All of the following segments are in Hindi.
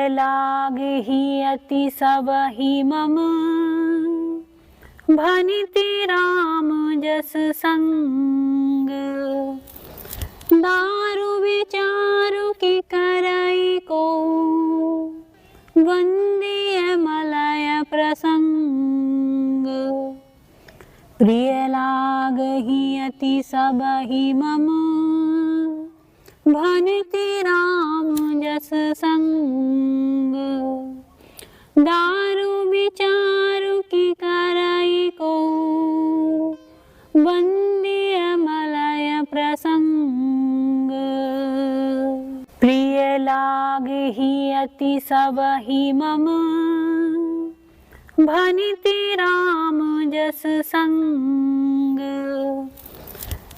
लागहि अति सबहि मम, भनिति राम जस संग। दारु विचारु की करई को, वंदिय मलय प्रसंग। प्रिय लागहि अति सबहि मम, भनिति राम जस संग। दारु विचारु की करई को, वंदिय मलय प्रसंग। प्रिय लागहि अति सबहि मम, भनिति राम जस संग।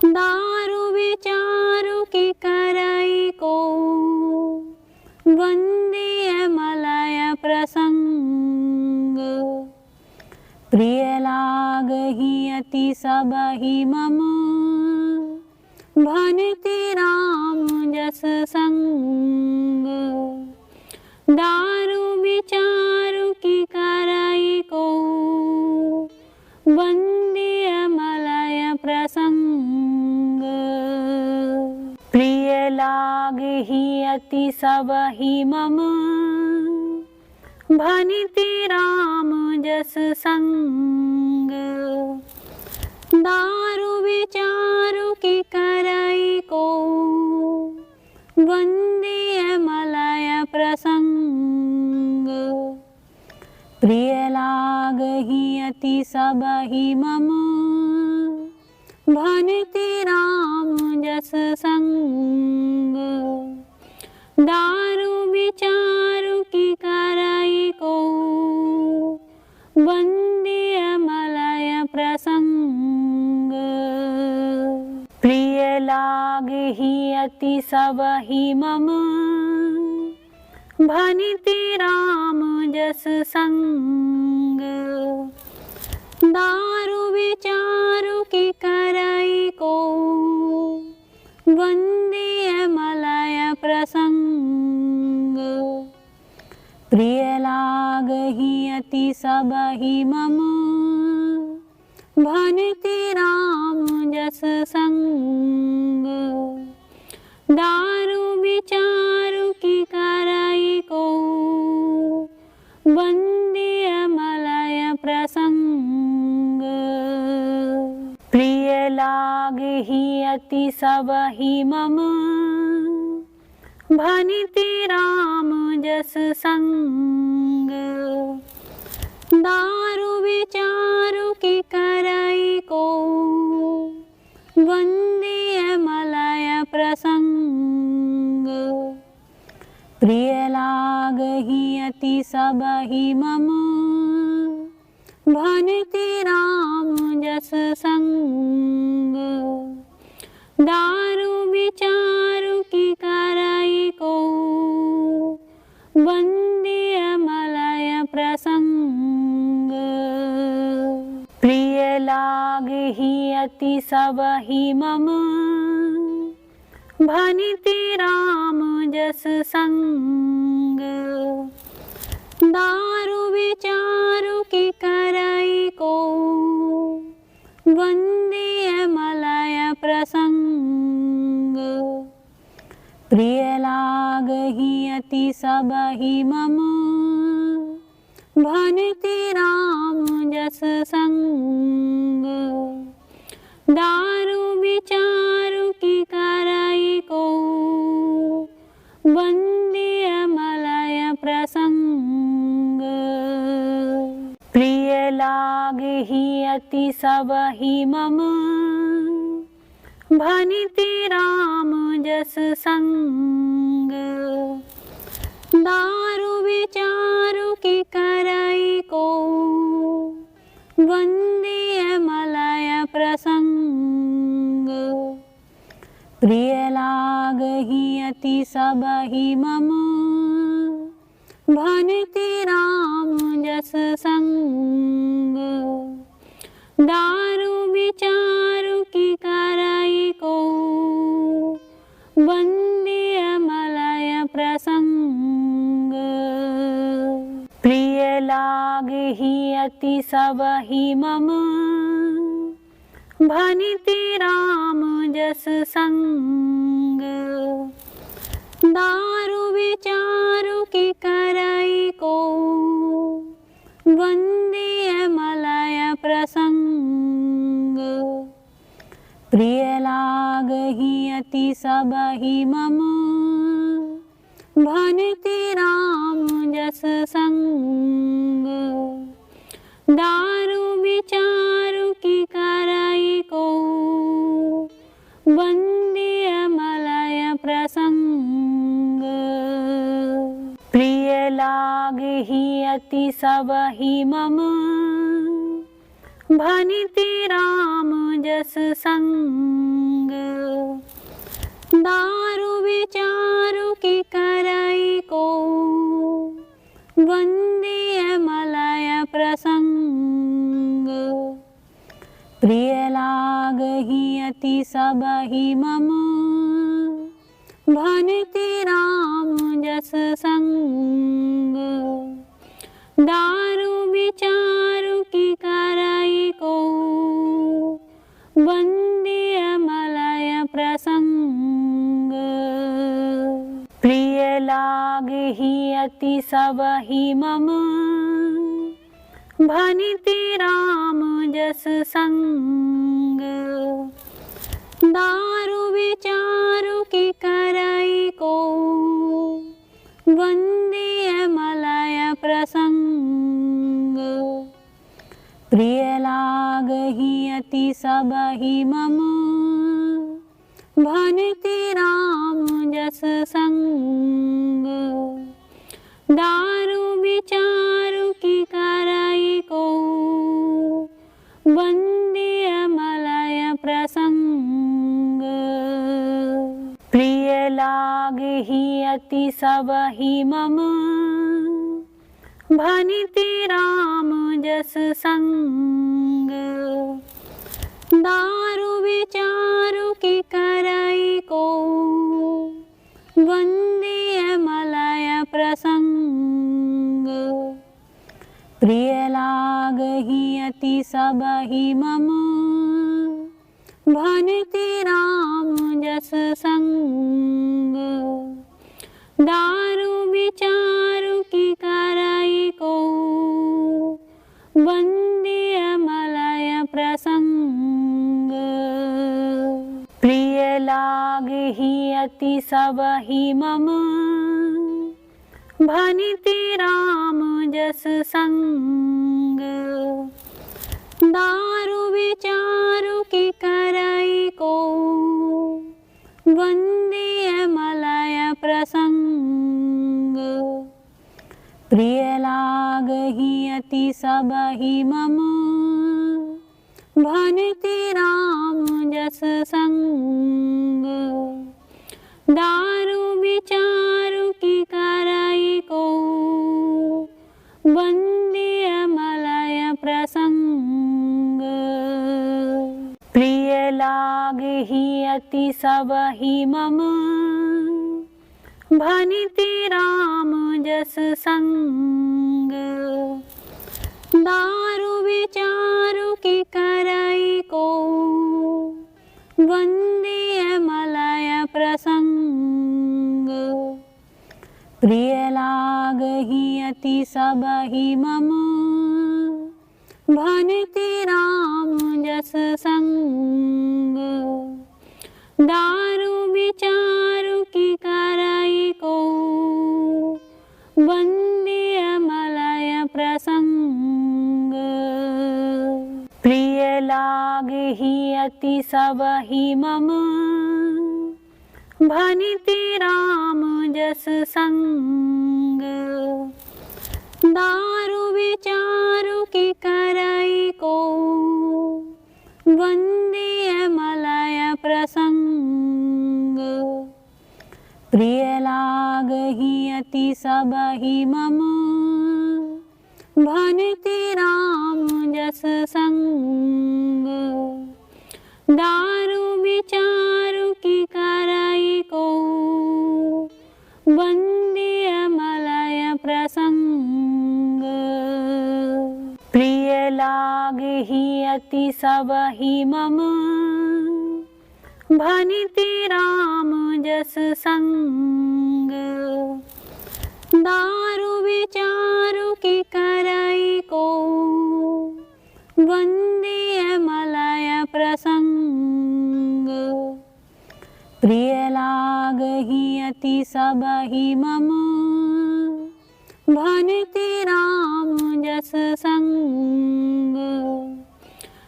दारु विचारु की करई को, वंदिय मलय प्रसंग। प्रिय लागहि अति सबहि मम, भनिति राम जस संग। दारु विचारु की करई को, वंदिय मलय प्रसंग। प्रिय लागहि अति सबहि मम, भनिति राम जस संग। दारु विचारु की करई को, वंदिय मलय प्रसंग। प्रिय लागहि अति सबहि मम, भनिति राम जस संग। दारु विचारु की करई को, वंदिय मलय प्रसंग। प्रिय लागहि अति सबहि मम, भनिति राम जस संग। दारु विचारु की करई को, वंदिय मलय प्रसंग। प्रिय लागहि अति सबहि मम, भनिति राम जस संग। दारु विचारु की करई को, वंदिय मलय प्रसंग। प्रिय लागहि अति सबहि मम, भनिति राम जस संग। दारु विचारु की करई को, वंदिय मलय प्रसंग। प्रिय लागहि अति सबहि मम, भनिति राम जस संग। दारु विचारु की करई को, वंदिय मलय प्रसंग। प्रिय लागहि अति सबहि मम, भनिति राम जस संग। दारु विचारु की करई को, वंदिय मलय प्रसंग। प्रिय लागहि अति सबहि मम, भनिति राम जस संग। दारु विचारु की करई को, वंदिय मलय प्रसंग। प्रिय लागहि अति सबहि मम, भनिति राम जस संग। दारु विचारु की करई को, वंदिय मलय प्रसंग। प्रिय लागहि अति सबहि मम, भनिति राम जस संग। दारु विचारु की करई को, वंदिय मलय प्रसंग। लागहि अति सब ही मम भनिति राम जस संग दारु विचारु की करई को वंदिय मलय प्रसंग प्रिय लागहि अति सब ही मम भनिति राम जस संग दारु विचारु की करई को वंदिय मलय प्रसंग प्रिय लागहि अति सब ही मम भनिति राम जस संग दारु विचारु की करई को वंदिय मलय प्रसंग प्रिय लागहि अति सब ही मम भनिति राम जस संग दारु विचारु की करई को वंदिय मलय प्रसंग प्रिय लागहि अति सब ही मम भनिति राम जस संग दारु विचारु की करई को वंदिय मलय प्रसंग प्रिय लागहि अति सब ही मम भनिति राम जस संग दारु विचारु की करई को वंदिय मलय प्रसंग प्रिय लागहि अति सब ही मम भनिति राम जस संग दारु विचारु की करई को वंदिय मलय प्रसंग प्रिय लागहि अति सब ही मम भनिति राम जस संग दारु विचारु की करई को वंदिय मलय प्रसंग प्रिय लागहि अति सब ही मम भनिति राम जस संग दारु विचारु की करई को वंदिय मलय प्रसंग प्रिय लागहि अति सब ही मम भनिति राम जस संग दारु विचारु की करई को वंदिय मलय प्रसंग प्रिय लागहि अति सब ही मम भनिति राम जस संग दारु विचारु की करई को वंदिय मलय प्रसंग प्रिय लागहि अति सब ही मम भनिति राम जस संग दारु विचारु की करई को वंदिय मलय प्रसंग प्रिय लागहि अति सब ही मम भनिति राम जस संग दारु विचारु की करई को वंदिय मलय प्रसंग प्रिय लागहि अति सब ही मम भनिति राम जस संग दारु विचारु की करई को वंदिय मलय प्रसंग लागे अति सब ही मम भनिति राम जस संग दारु विचारु की करई को वंदिय मलय प्रसंग प्रिय लागहि अति सब ही मम भनिति राम जस संग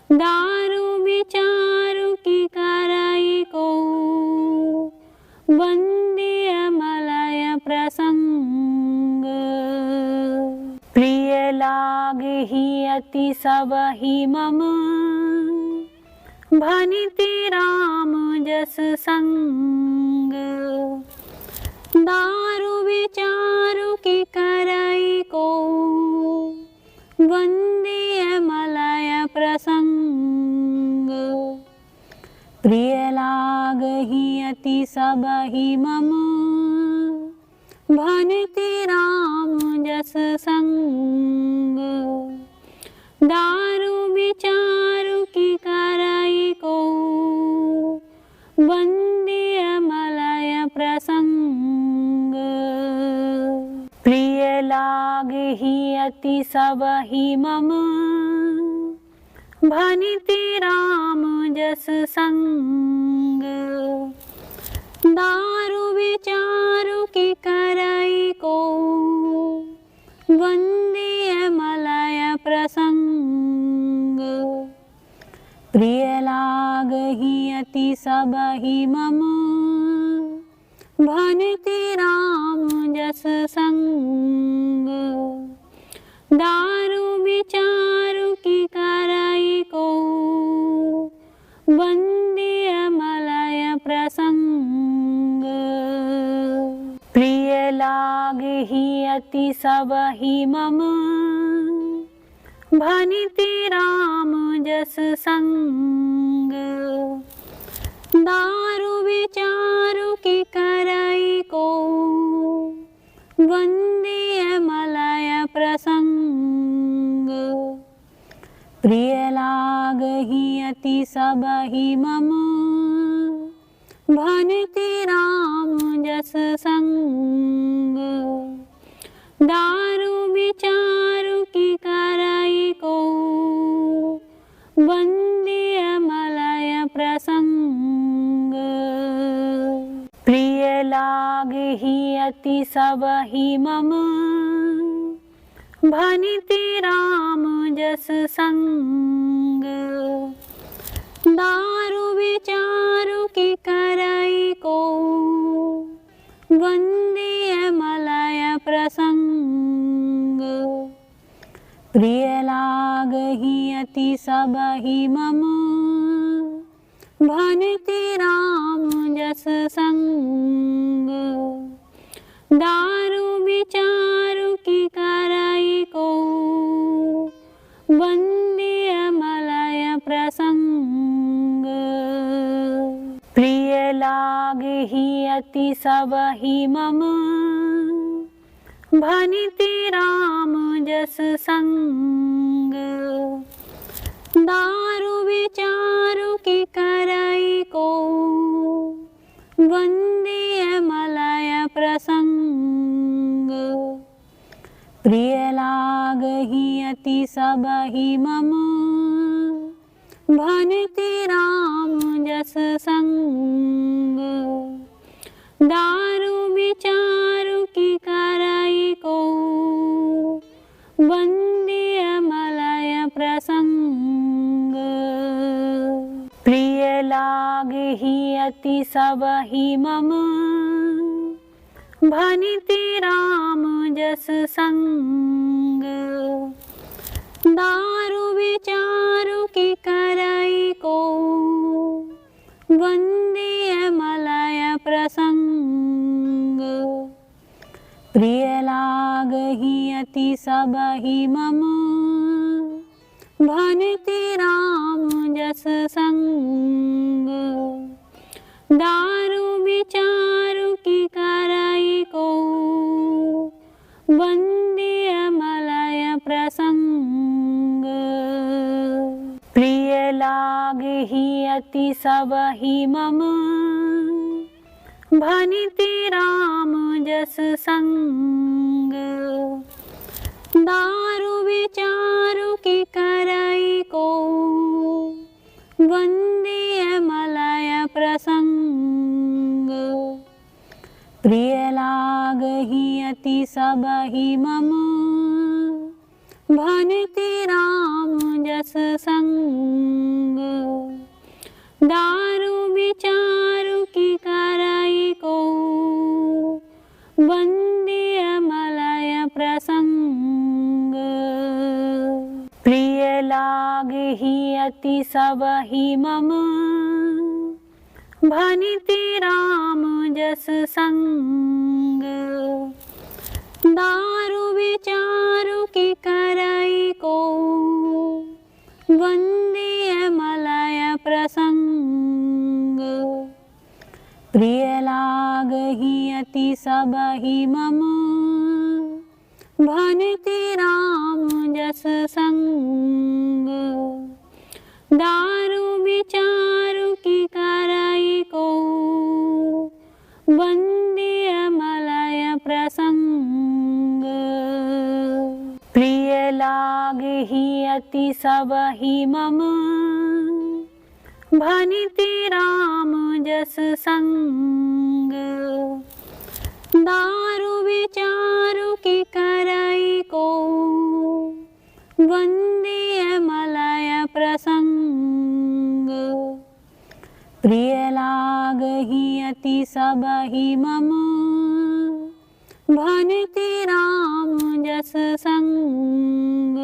दारु विचारु की करई को वंदिय मलय प्रसंग प्रिय लागहि अति सब ही मम भनिति राम जस संग दारु विचारु की करई को वंदिय मलय प्रसंग प्रिय लागहि अति सब ही मम भनिति राम जस संग दारु विचारु की करई को वंदिय मलय प्रसंग प्रिय लागहि अति सब ही मम भनिति राम जस संग दारु विचारु की करई को वंदिय मलय प्रसंग प्रिय लागहि अति सब ही मम भनिति राम जस संग दारु विचारु की करई को वंदिय मलय प्रसंग प्रिय लागहि अति सब ही मम भनिति राम जस संग दारु विचारु की करई को वंदिय मलय प्रसंग प्रिय लागहि अति सब ही मम भनिति राम जस संग दारु विचारु की करई को वंदिय मलय प्रसंग प्रिय लागहि अति सब ही मम भनिति राम जस संग दारु विचारु की करई को वंदिय मलय प्रसंग प्रिय लागहि अति सब ही मम भनिति राम जस संग दारु विचारु की करई को वंदिय मलय प्रसंग प्रिय लागहि अति सब ही मम भनिति राम जस संग दारु विचारु की करई को वंदिय मलय प्रसंग प्रिय लागहि अति सब ही मम भनिति राम जस संग दारु विचारु की करई को वंदिय मलय प्रसंग प्रिय लागहि अति सब ही मम भनिति राम जस संग दारु विचारु की करई को वंदिय मलय प्रसंग प्रिय लागहि अति सब ही मम भनिति राम जस संग दारु विचारु की करई को वंदिय मलय प्रसंग लागी अति सब ही मम भनिति राम जस संग दारु विचारु की करई को वंदिय मलय प्रसंग प्रिय लागहि अति सब ही मम भनिति राम जस संग दारु विचारु की करई को वंदिय मलय प्रसंग प्रिय लागहि अति सब ही मम भनिति राम जस संग दारु विचारु की करई को वंदिय मलय प्रसंग प्रिय लागहि अति सब ही मम भनिति राम जस संग दारु विचारु की करई को वंदिय मलय प्रसंग प्रिय लागहि अति सब ही मम भनिति राम जस संग दारु विचारु की करई को वंदिय मलय प्रसंग प्रिय लागहि अति सब ही मम भनिति राम जस संग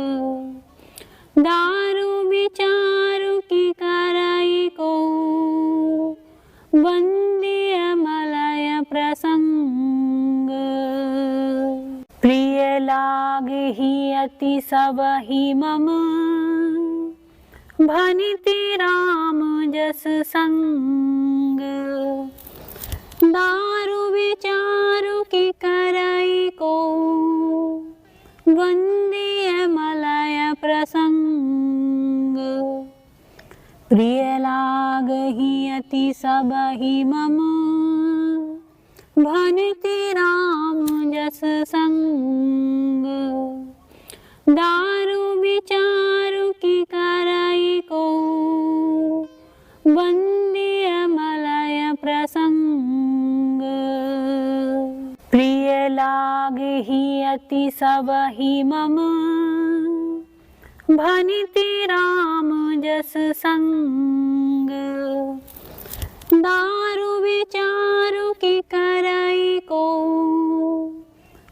दारु विचारु की करई को वंदिय मलय प्रसंग प्रिय लागहि अति सब ही मम भनिति राम जस संग दारु विचारु की करई को वंदिय मलय प्रसंग प्रिय लागहि अति सब ही मम भनिति राम जस संग दारु विचारु की करई को वंदिय मलय प्रसंग प्रिय लागहि अति सब ही मम भनिति राम जस संग दारु विचारु की करई को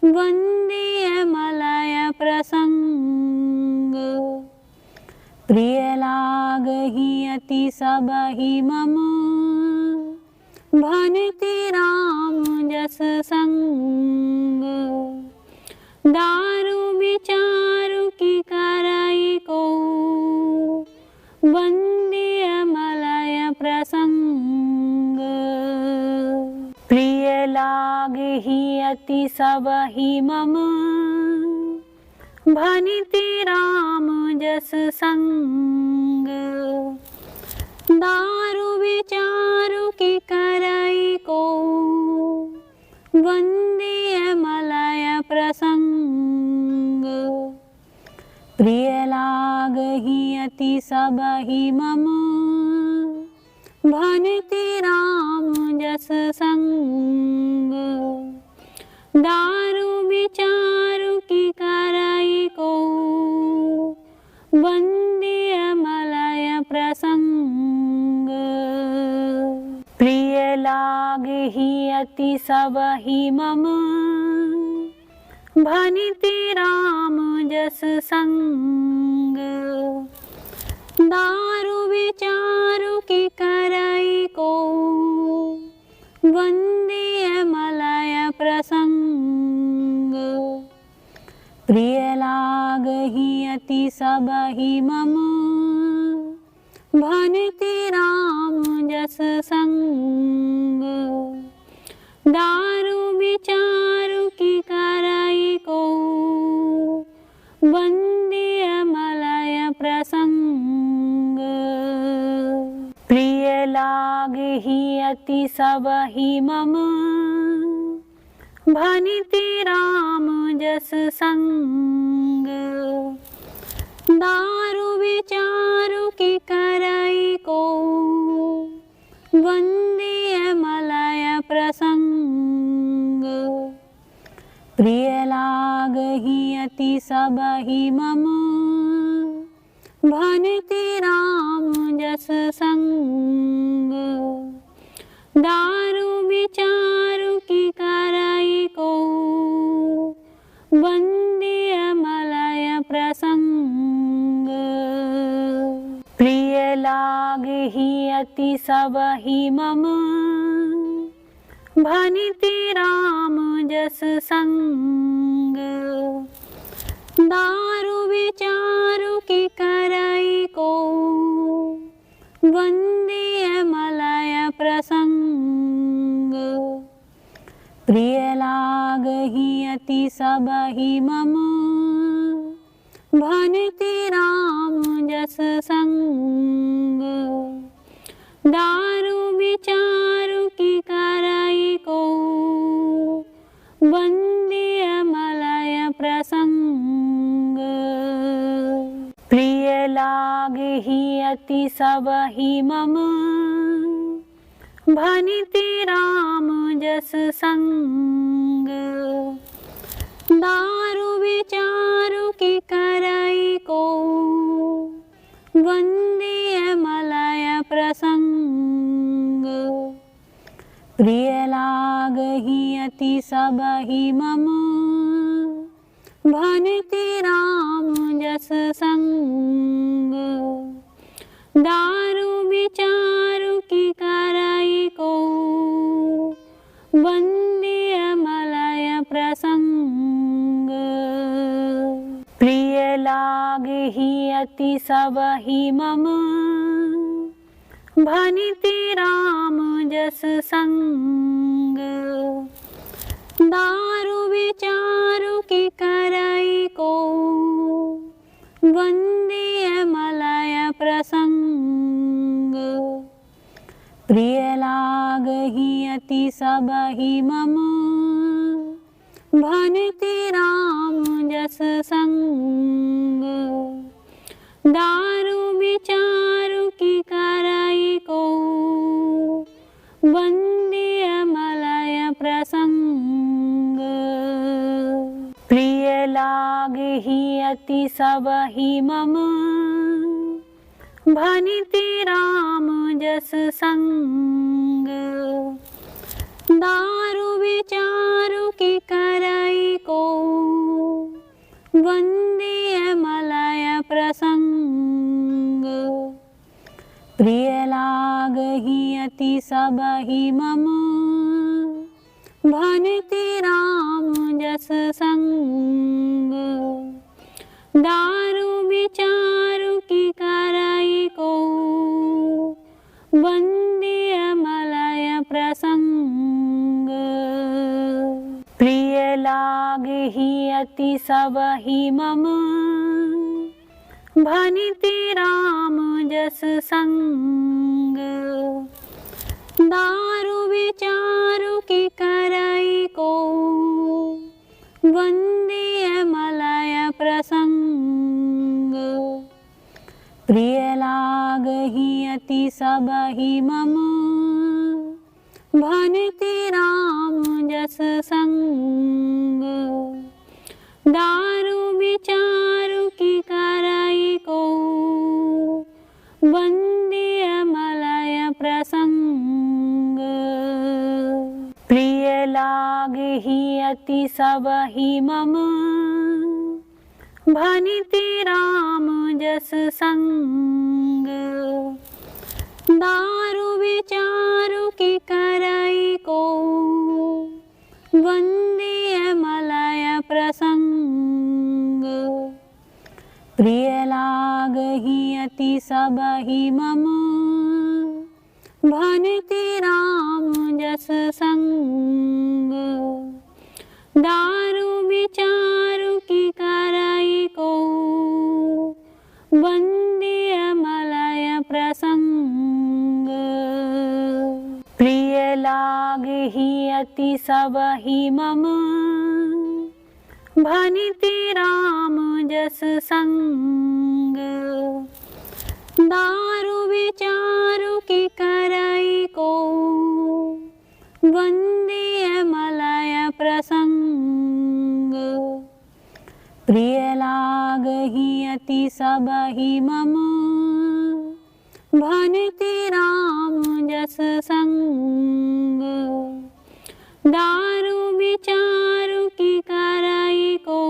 वंदिय मलय प्रसंग प्रिय लागहि अति सब ही मम भनिति राम जस संग दारु विचारु की करई को वंदिय मलय प्रसंग प्रिय लागहि अति सब ही मम भनिति राम जस संग दारु विचारु की करई को वंदिय मलय प्रसंग प्रिय लागहि अति सब ही मम भनिति राम जस संग दारु विचारु की करई को वंदिय मलय प्रसंग प्रिय लागहि अति सब ही मम भनिति राम जस संग दारु विचारु की करई को वंदिय मलय प्रसंग प्रिय लागहि अति सब ही मम भनिति राम जस संग दारु विचारु की करई को वंदिय मलय प्रसंग लागे अति सब ही मम भनिति राम जस संग दारु विचारु की करई को वंदिय मलय प्रसंग प्रिय लागहि अति सब ही मम भनिति राम जस संग दारु विचारु की करई को वंदिय मलय प्रसंग प्रिय लागहि अति सब ही मम भनिति राम जस संग दारु विचारु की करई को वंदिय मलय प्रसंग प्रिय लागहि अति सब ही मम भनिति राम जस संग दारु विचारु की करई को वंदिय मलय प्रसंग प्रिय लागहि अति सब ही मम भनिति राम जस संग दारु विचारु की करई को वंदिय मलय प्रसंग प्रिय लागहि अति सब ही मम भनिति राम जस संग दारु विचारु की करई को वंदिय मलय प्रसंग प्रिय लागहि अति सब ही मम भनिति राम जस संग दारु विचारु की करई को वंदिय मलय प्रसंग प्रिय लागहि अति सब ही मम भनिति राम जस संग दारु विचारु की करई को वंदिय मलय प्रसंग प्रिय लागहि अति सब ही मम भनिति राम जस संग दारु विचारु की करई को वंदिय मलय प्रसंग प्रिय लागहि अति सब ही मम भनिति राम जस संग दारु विचारु की करई को वंदिय मलय प्रसंग प्रिय लागहि अति सब ही मम भनिति राम जस संग दारु विचारु की करई को वंदिय मलय प्रसंग प्रिय लागहि अति सब ही मम भनिति राम जस संग दारु विचारु की करई को वंदिय मलय प्रसंग प्रिय लागहि अति सब ही मम भनिति राम जस संग दारु विचारु की करई को वंदिय मलय प्रसंग प्रिय लागहि अति सब ही मम भनिति राम जस संग दारु विचारु की करई को वंदिय मलय प्रसंग अति सब ही मम भनिति राम जस संग दारु विचारु की करई को वंदिय मलय प्रसंग प्रिय लागहि अति सब ही मम भनिति राम जस संग दारु विचारु की करई को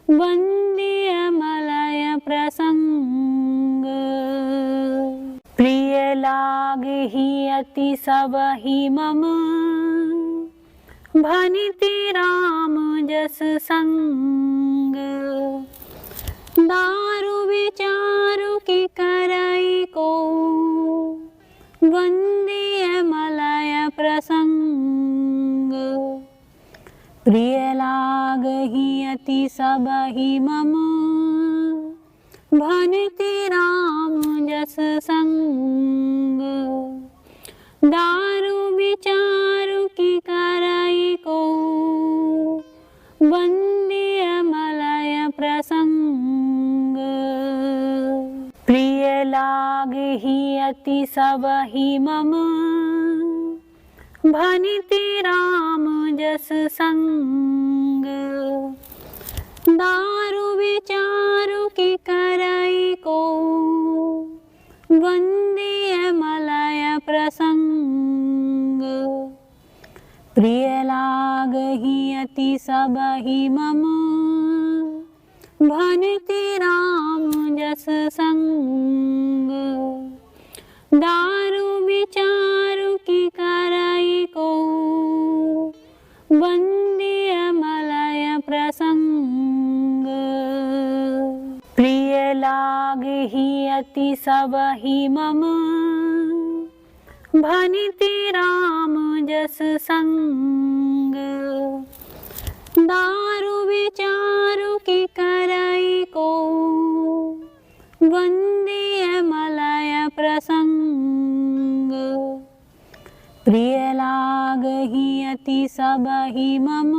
वंदिय मलय प्रसंग प्रिय लागहि अति सब ही मम भनिति राम जस संग दारु विचारु की करई को वंदिय मलय प्रसंग प्रिय लागहि अति सब ही मम भनिति राम जस संग दारु विचारु की करई को वंदिय मलय प्रसंग प्रिय लागहि अति सब ही मम भनिति राम जस संग दारु विचारु की करई को वंदिय मलय प्रसंग प्रिय लागहि अति सब ही मम भनिति राम जस संग दारु विचारु की करई को वंदिय मलय प्रसंग प्रिय लागहि अति सब ही मम भनिति राम जस संग दारु विचारु की करई को वंदिय मलय प्रसंग प्रिय लागहि अति सब ही मम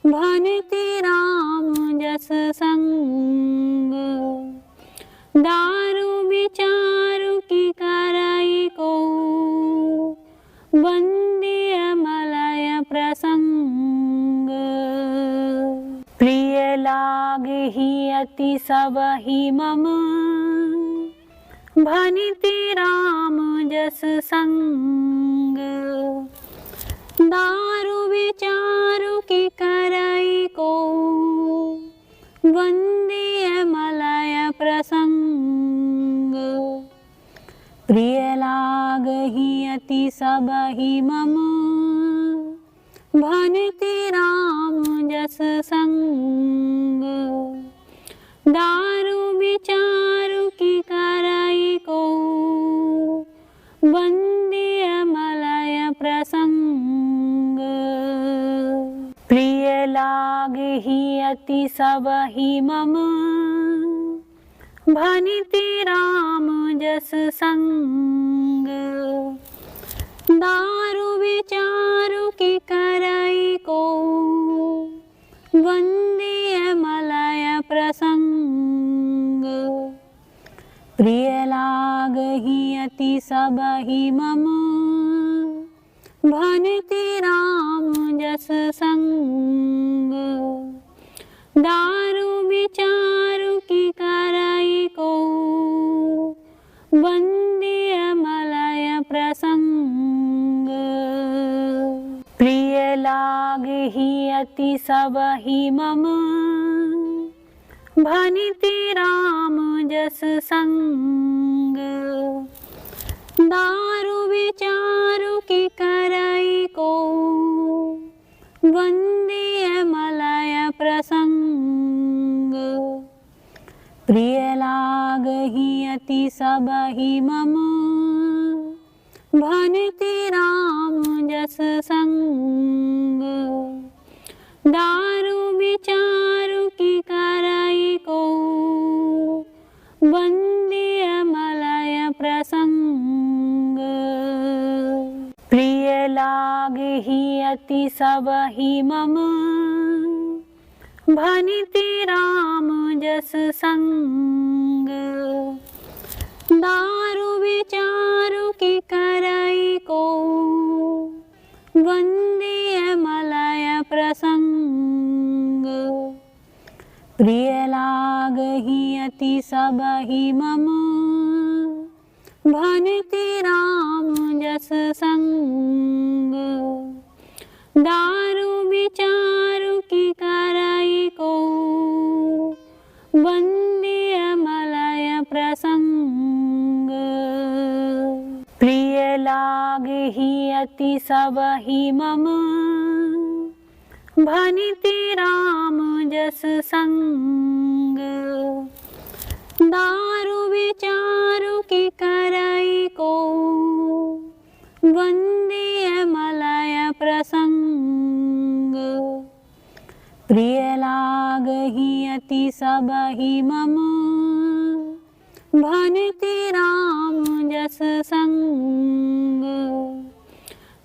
भनिति राम जस संग दारु विचारु की करई को वंदिय मलय प्रसंग प्रिय लागहि अति सब ही मम भनिति राम जस संग दारु विचारु की करई को वंदिय मलय प्रसंग प्रिय लागहि अति सब ही मम भनिति राम जस संग दारु विचारु की करई को वंदिय मलय प्रसंग प्रिय लागहि अति सब ही मम भनिति राम जस संग दारु विचारु की करई को वंदिय मलय प्रसंग प्रिय लागहि अति सब ही मम भनिति राम जस संग दारु विचारु की करई को वंदिय मलय प्रसंग प्रिय लागहि अति सब ही मम भनिति राम जस संग दारु विचारु की करई को वंदिय मलय प्रसंग प्रिय लागहि अति सब ही मम भनिति राम जस संग दारु विचारु की करई को वंदिय मलय प्रसंग प्रिय अति सब ही मम भनिति राम जस संग दारु विचारु की करई को वंदिय मलय प्रसंग प्रिय लागहि अति सब ही मम भनिति राम जस संग दारु विचारु की करई को वंदिय मलय प्रसंग प्रिय लागहि अति सब ही मम भनिति राम जस संग दारु विचारु की करई को वंदिय मलय प्रसंग प्रिय लागहि अति सब ही मम भनिति राम जस संग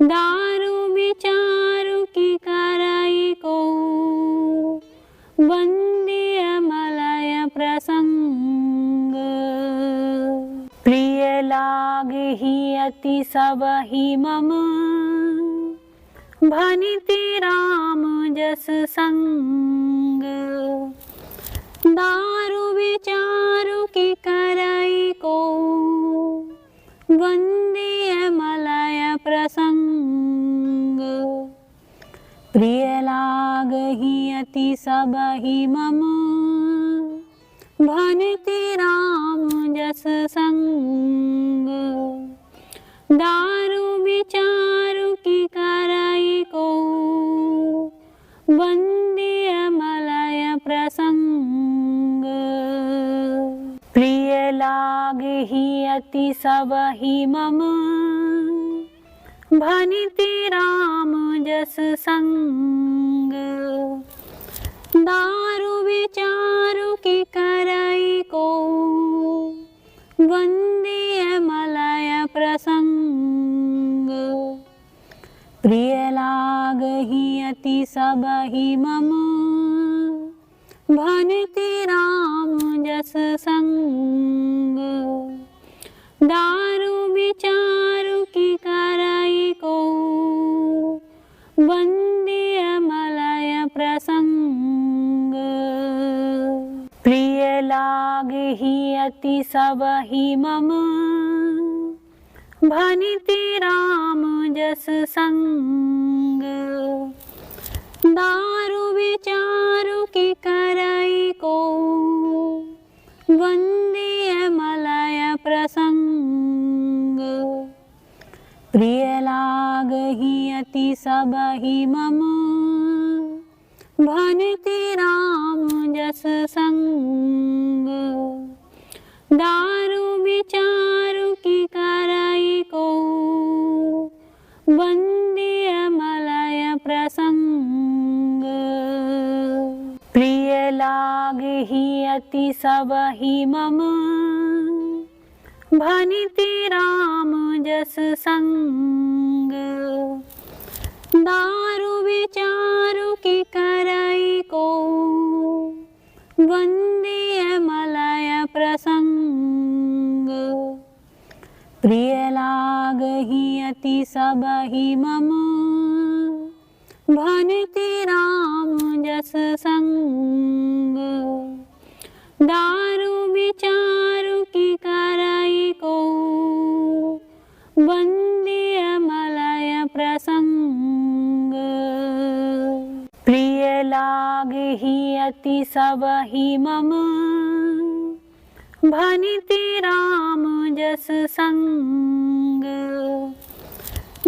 दारु विचारु की करई को वंदिय मलय प्रसंग प्रिय लागहि अति सब ही मम भनिति राम जस संग दारु विचारु की करई को वंदिय मलय प्रसंग प्रिय लागहि अति सब ही मम भनिति राम जस संग दारु विचारु की करई को वंदिय मलय प्रसंग प्रिय लागहि अति सब ही मम भनिति राम जस संग दारु विचारु की करई को वंदिय मलय प्रसंग प्रिय लागहि अति सब ही मम भनिति राम जस संग दारु विचारु की करई को वंदिय मलय प्रसंग प्रिय लागहि अति सब ही मम भनिति राम जस संग दारु विचारु की करई को वंदिय मलय प्रसंग प्रिय लागहि अति सब ही मम भनिति राम जस संग दारु विचारु की करई को वंदिय मलय प्रसंग प्रिय लागहि अति सब ही मम भनिति राम जस संग दारु विचारु की करई को वंदिय मलय प्रसंग प्रिय लागहि अति सब ही मम भनिति राम जस संग दारु विचारु की करई को वंदिय मलय प्रसंग प्रिय लागहि अति सब ही मम भनिति राम जस संग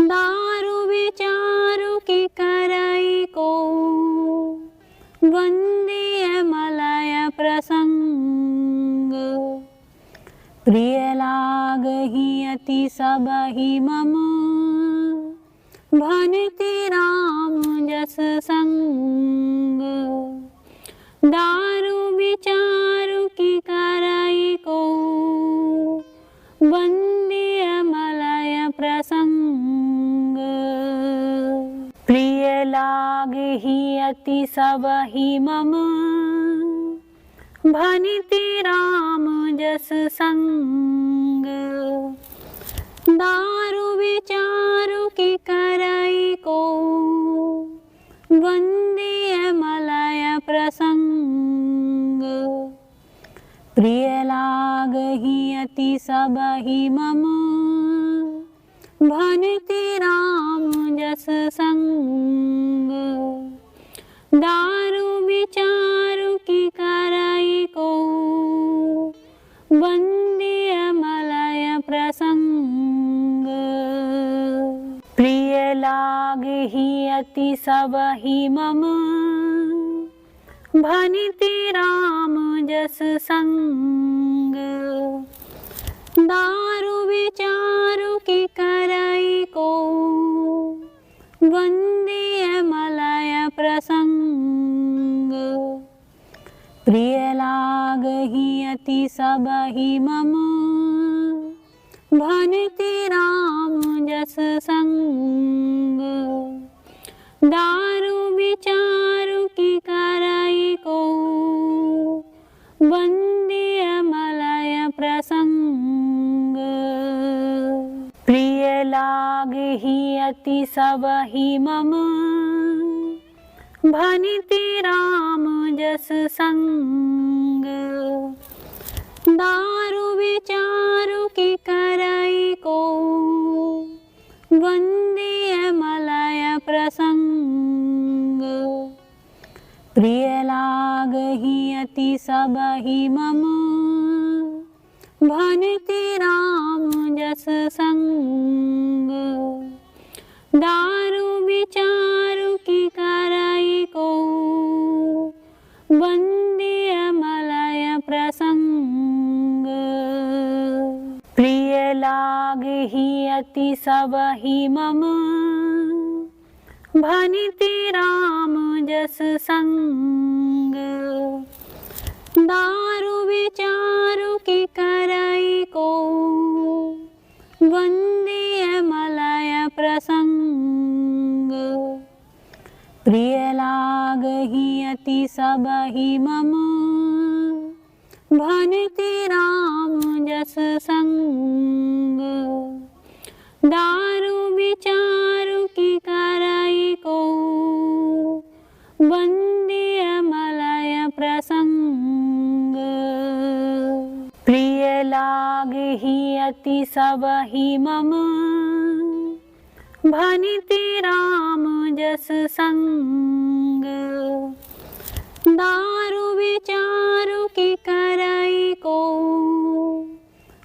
दारु विचारु की करई को वंदिय मलय प्रसंग प्रिय लागहि अति सब ही मम भनिति राम जस संग दारु विचारु की करई को वंदिय मलय प्रसंग प्रिय अति सब ही मम भनिति राम जस संग दारु विचारु की करई को वंदिय मलय प्रसंग प्रिय लागहि अति सब ही मम भनिति राम जस संग दारु विचारु की करई को वंदिय मलय प्रसंग प्रिय लागहि अति सब ही मम भनिति राम जस संग दारु विचारु की करई को वंदिय मलय प्रसंग प्रिय लागहि अति सब ही मम भनिति राम जस संग दारु विचारु की करई को वंदिय मलय प्रसंग प्रिय लागहि अति सब ही मम भनिति राम जस संग दारु विचारु की करई को वंदिय मलय प्रसंग प्रिय लागहि अति सब ही मम भनिति राम जस संग दारु विचारु की करई को वंदिय मलय प्रसंग प्रिय लागहि अति सब ही मम भनिति राम जस संग दारु विचारु की करई को वंदिय मलय प्रसंग प्रिय लागहि अति सब ही मम भनिति राम जस संग दारु विचारु की करई को वंदिय मलय प्रसंग प्रिय लागहि अति सब ही मम भनिति राम जस संग दारु विचारु की करई को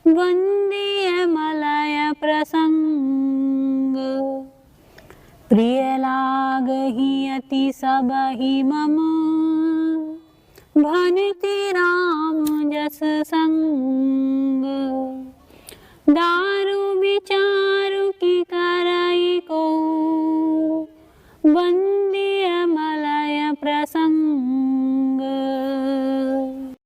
वंदिय मलय प्रसंग प्रिय लागहि अति सब ही मम भनिति राम जस संग